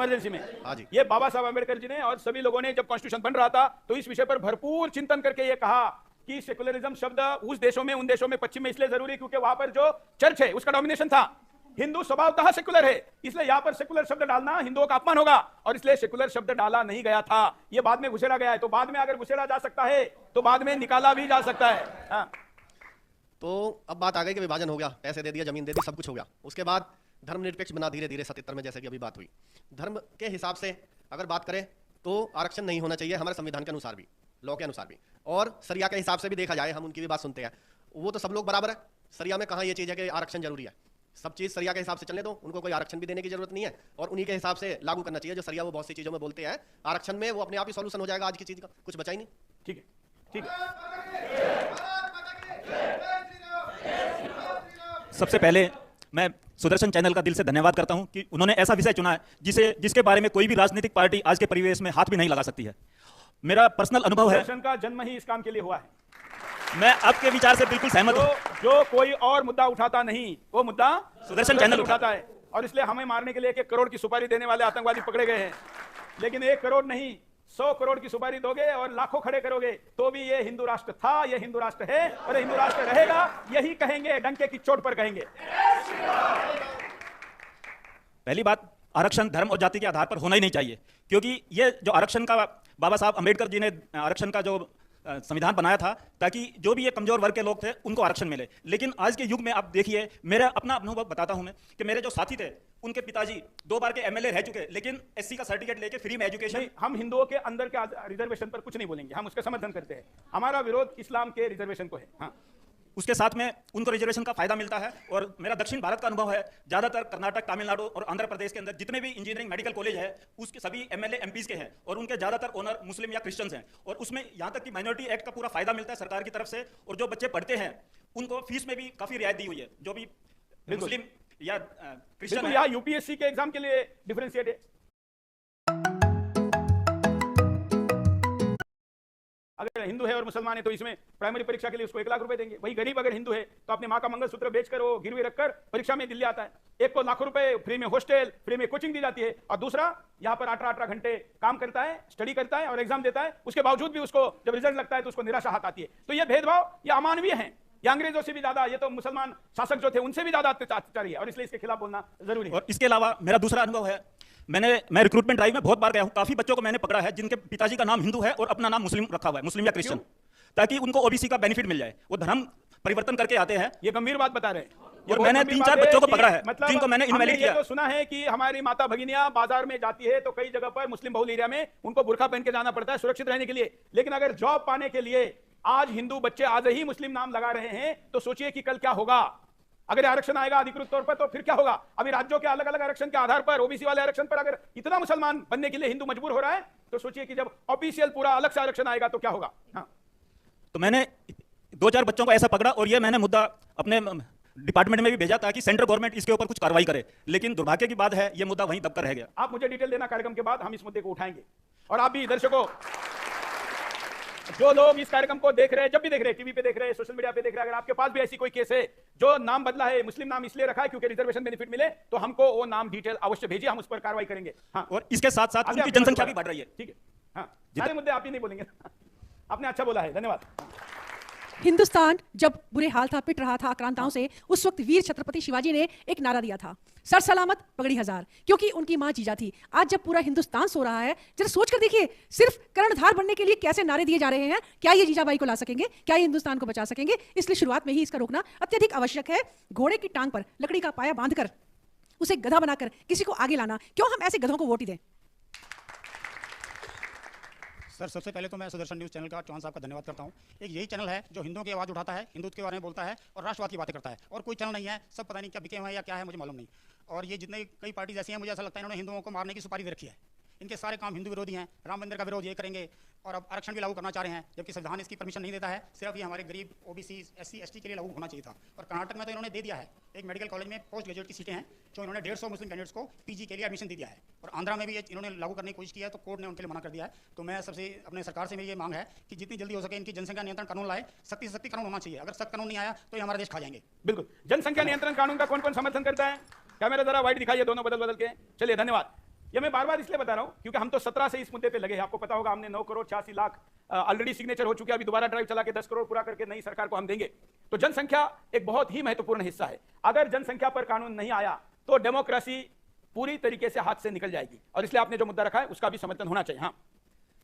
Emergency में। हाँ जी। ये बाबा साहब अम्बेडकर जी ने और सभी लोगों ने जब कॉन्स्टिट्यूशन बन रहा था तो इस विषय पर भरपूर चिंतन करके ये कहा कि सेकुलरिज्म शब्द उस देशों में, उन देशों में पश्चिम में इसलिए जरूरी क्योंकि वहां पर जो चर्च है उसका डोमिनेशन था। हिंदू स्वभावतः सेकुलर है, इसलिए यहां पर सेकुलर शब्द डालना हिंदुओं का अपमान होगा और इसलिए सेकुलर शब्द डाला नहीं गया था। ये बाद में घुसेड़ा गया है, तो बाद में अगर घुसेड़ा जा सकता है तो बाद में निकाला भी जा सकता है। हाँ। तो अब बात आ गई कि विभाजन हो गया, पैसे दे दिया, जमीन दे दी, सब कुछ हो गया। उसके बाद धर्मनिरपेक्ष बना धीरे धीरे 77 में, जैसे कि अभी बात हुई। धर्म के हिसाब से अगर बात करें तो आरक्षण नहीं होना चाहिए हमारे संविधान के अनुसार भी, लॉ के अनुसार भी, और सरिया के हिसाब से भी देखा जाए, हम उनकी भी बात सुनते हैं, वो तो सब लोग बराबर है। सरिया में कहाँ ये चीज़ है कि आरक्षण जरूरी है? सब चीज़ सरिया के हिसाब से चलने दो, उनको कोई आरक्षण भी देने की जरूरत नहीं है और उन्हीं के हिसाब से लागू करना चाहिए। जो सरिया वो बहुत सी चीज़ों में बोलते हैं, आरक्षण में वो अपने आप ही सॉल्यूशन हो जाएगा आज की चीज़ का, कुछ बचा ही नहीं। ठीक है, ठीक है। सबसे पहले मैं सुदर्शन चैनल का दिल से धन्यवाद करता हूं कि उन्होंने ऐसा विषय चुना है जिसके बारे में कोई भी राजनीतिक पार्टी आज के परिवेश में हाथ भी नहीं लगा सकती है। मेरा पर्सनल अनुभव है, सुदर्शन का जन्म ही इस काम के लिए हुआ है। मैं आपके विचार से बिल्कुल सहमत हूं। जो कोई और मुद्दा उठाता नहीं, वो मुद्दा सुदर्शन चैनल उठाता है और इसलिए हमें मारने के लिए 1 करोड़ की सुपारी देने वाले आतंकवादी पकड़े गए हैं। लेकिन 1 करोड़ नहीं, 100 करोड़ की सुपारी दोगे और लाखों खड़े करोगे तो भी ये हिंदू राष्ट्र था, ये हिंदू राष्ट्र है और ये हिंदू राष्ट्र रहेगा। यही कहेंगे, डंके की चोट पर कहेंगे। पहली बात, आरक्षण धर्म और जाति के आधार पर होना ही नहीं चाहिए, क्योंकि ये जो आरक्षण का बाबा साहब अम्बेडकर जी ने आरक्षण का जो संविधान बनाया था ताकि जो भी ये कमजोर वर्ग के लोग थे उनको आरक्षण मिले। लेकिन आज के युग में आप देखिए, मेरा अपना अनुभव बताता हूं मैं कि मेरे जो साथी थे उनके पिताजी 2 बार के एमएलए रह चुके, लेकिन एससी का सर्टिफिकेट लेके फ्री में एजुकेशन। हम हिंदुओं के अंदर के रिजर्वेशन पर कुछ नहीं बोलेंगे, हम उसका समर्थन करते हैं। हमारा विरोध इस्लाम के रिजर्वेशन को है। हाँ। उसके साथ में उनको रिजर्वेशन का फायदा मिलता है। और मेरा दक्षिण भारत का अनुभव है, ज्यादातर कर्नाटक, तमिलनाडु और आंध्र प्रदेश के अंदर जितने भी इंजीनियरिंग मेडिकल कॉलेज है उसके सभी एमएलए एमपीज के हैं और उनके ज्यादातर ओनर मुस्लिम या क्रिश्चियंस हैं। और उसमें यहाँ तक कि माइनॉरिटी एक्ट का पूरा फायदा मिलता है सरकार की तरफ से। और जो बच्चे पढ़ते हैं उनको फीस में भी काफी रियायत दी हुई है, जो भी मुस्लिम या क्रिश्चियन है। यहाँ यूपीएससी के एग्जाम के लिए डिफरेंशिएट है। अगर हिंदू है और मुसलमान है तो इसमें प्राइमरी परीक्षा के लिए उसको 1 लाख रुपए देंगे। वही गरीब अगर हिंदू है तो अपने माँ का मंगलसूत्र बेचकर वो गिरवी रखकर परीक्षा में दिल्ली आता है। एक को लाखों रुपए फ्री में हॉस्टल, फ्री में कोचिंग दी जाती है और दूसरा यहाँ पर 18 घंटे काम करता है, स्टडी करता है और एग्जाम देता है। उसके बावजूद भी उसको जब रिजल्ट लगता है तो उसको निराशा हाथ आती है। तो ये भेदभाव ये अमानवीय है। ये अंग्रेजों से भी ज्यादा, ये तो मुसलमान शासक जो थे उनसे भी ज्यादा अत्याचारी है और इसलिए इसके खिलाफ बोलना जरूरी है। और इसके अलावा मेरा दूसरा अनुभव है, मैं रिक्रूटमेंट ड्राइव में बहुत बार गया हूं। काफी बच्चों को मैंने पकड़ा है जिनके पिताजी का नाम हिंदू है और अपना नाम मुस्लिम रखा हुआ है, मुस्लिम या क्रिश्चियन, ताकि उनको ओबीसी का बेनिफिट मिल जाए। वो धर्म परिवर्तन करके आते हैं। ये गंभीर बात बता रहे हैं। और मैंने 3-4 बच्चों को पकड़ा है जिनको मैंने इनवैलिड किया। तो सुना है कि हमारी माता भगिनियां बाजार में जाती है तो कई जगह पर मुस्लिम बहुल एरिया में उनको बुर्का पहन के जाना पड़ता है सुरक्षित रहने के लिए। लेकिन अगर जॉब पाने के लिए आज हिंदू बच्चे आज ही मुस्लिम नाम लगा रहे हैं तो सोचिए कि कल क्या होगा। अगर आरक्षण आएगा अधिकृत तौर पर तो फिर क्या होगा। अभी राज्यों के अलग अलग आरक्षण के आधार पर, ओबीसी वाले आरक्षण पर अगर इतना मुसलमान बनने के लिए हिंदू मजबूर हो रहा है तो सोचिए कि जब ऑफिशियल पूरा अलग से आरक्षण आएगा तो क्या होगा। हाँ। तो मैंने 2-4 बच्चों को ऐसा पकड़ा और ये मैंने मुद्दा अपने डिपार्टमेंट में भी भेजा ताकि सेंट्रल गवर्नमेंट इसके ऊपर कुछ कार्रवाई करे। लेकिन दुर्भाग्य की बात है ये मुद्दा वहीं दबकर रह गया। आप मुझे डिटेल देना, कार्यक्रम के बाद हम इस मुद्दे को उठाएंगे। और आप भी दर्शकों, जो लोग इस कार्यक्रम को देख रहे हैं, जब भी देख रहे हैं, टीवी पे देख रहे हैं, सोशल मीडिया पे देख रहे हैं, अगर आपके पास भी ऐसी कोई केस है जो नाम बदला है, मुस्लिम नाम इसलिए रखा है क्योंकि रिजर्वेशन बेनिफिट मिले, तो हमको वो नाम डिटेल अवश्य भेजिए, हम उस पर कार्रवाई करेंगे। हाँ। और इसके साथ साथ उनकी जनसंख्या भी बढ़ रही है। ठीक है। हाँ, सारे मुद्दे आप ही नहीं बोलेंगे। आपने अच्छा बोला है, धन्यवाद। हिंदुस्तान जब बुरे हाल था, पिट रहा था आक्रांताओं से, उस वक्त वीर छत्रपति शिवाजी ने एक नारा दिया था, सर सलामत पगड़ी हजार, क्योंकि उनकी मां जीजा थी। आज जब पूरा हिंदुस्तान सो रहा है, जरा सोच कर देखिए, सिर्फ कर्णधार बनने के लिए कैसे नारे दिए जा रहे हैं। क्या ये जीजाबाई को ला सकेंगे? क्या ये हिंदुस्तान को बचा सकेंगे? इसलिए शुरुआत में ही इसका रोकना अत्यधिक आवश्यक है। घोड़े की टांग पर लकड़ी का पाया बांधकर उसे गधा बनाकर किसी को आगे लाना, क्यों हम ऐसे गधों को वोट ही दें? सर, सबसे पहले तो मैं सुदर्शन न्यूज़ चैनल का चौहान साहब का धन्यवाद करता हूँ। एक यही चैनल है जो हिंदुओं की आवाज़ उठाता है, हिंदुत्व के बारे में बोलता है और राष्ट्रवाद की बातें करता है। और कोई चैनल नहीं है, सब पता नहीं क्या बिके हुए हैं या क्या है, मुझे मालूम नहीं। और ये जितने कई पार्टीज ऐसी हैं, मुझे ऐसा लगता है इन्होंने हिंदुओं को मारने की सुपारी दे रखी है। इनके सारे काम हिंदू विरोधी हैं। राम मंदिर का विरोध ये करेंगे और अब आरक्षण भी लागू करना चाह रहे हैं, जबकि संविधान इसकी परमिशन नहीं देता है। सिर्फ ये हमारे गरीब ओबीसी एससी एसटी के लिए लागू होना चाहिए था। और कर्नाटक में तो इन्होंने दे दिया है। एक मेडिकल कॉलेज में पोस्ट ग्रेजुएट की सीटें हैं जो इन्होंने 150 मुस्लिम कैंडिडेट्स को पीजी के लिए एडमिशन दे दिया है। और आंध्रा में भी ये इन्होंने लागू करने की कोशिश की है तो कोर्ट ने उनके लिए मना कर दिया है। तो मैं सबसे अपने सरकार से मेरी ये मांग है कि जितनी जल्दी हो सके इनकी जनसंख्या नियंत्रण कानून लाए। सख्ती से सख्ती कानून होना चाहिए। अगर सख्त कानून नहीं आया तो ये हमारा देश खा जाएंगे। बिल्कुल। जनसंख्या नियंत्रण कानून का कौन कौन समर्थन करता है? कैमरा जरा वाइड दिखाइए, दोनों बदल बदल के। चलिए, धन्यवाद। ये मैं बार बार इसलिए बता रहा हूं क्योंकि हम तो 17 से इस मुद्दे पे लगे हैं। आपको पता होगा हमने 9 करोड़ 86 लाख ऑलरेडी सिग्नेचर हो चुके हैं, अभी दोबारा ड्राइव चला के 10 करोड़ पूरा करके नई सरकार को हम देंगे। तो जनसंख्या एक बहुत ही महत्वपूर्ण हिस्सा है। अगर जनसंख्या पर कानून नहीं आया तो डेमोक्रेसी पूरी तरीके से हाथ से निकल जाएगी, और इसलिए आपने जो मुद्दा रखा है उसका भी समर्थन होना चाहिए। हाँ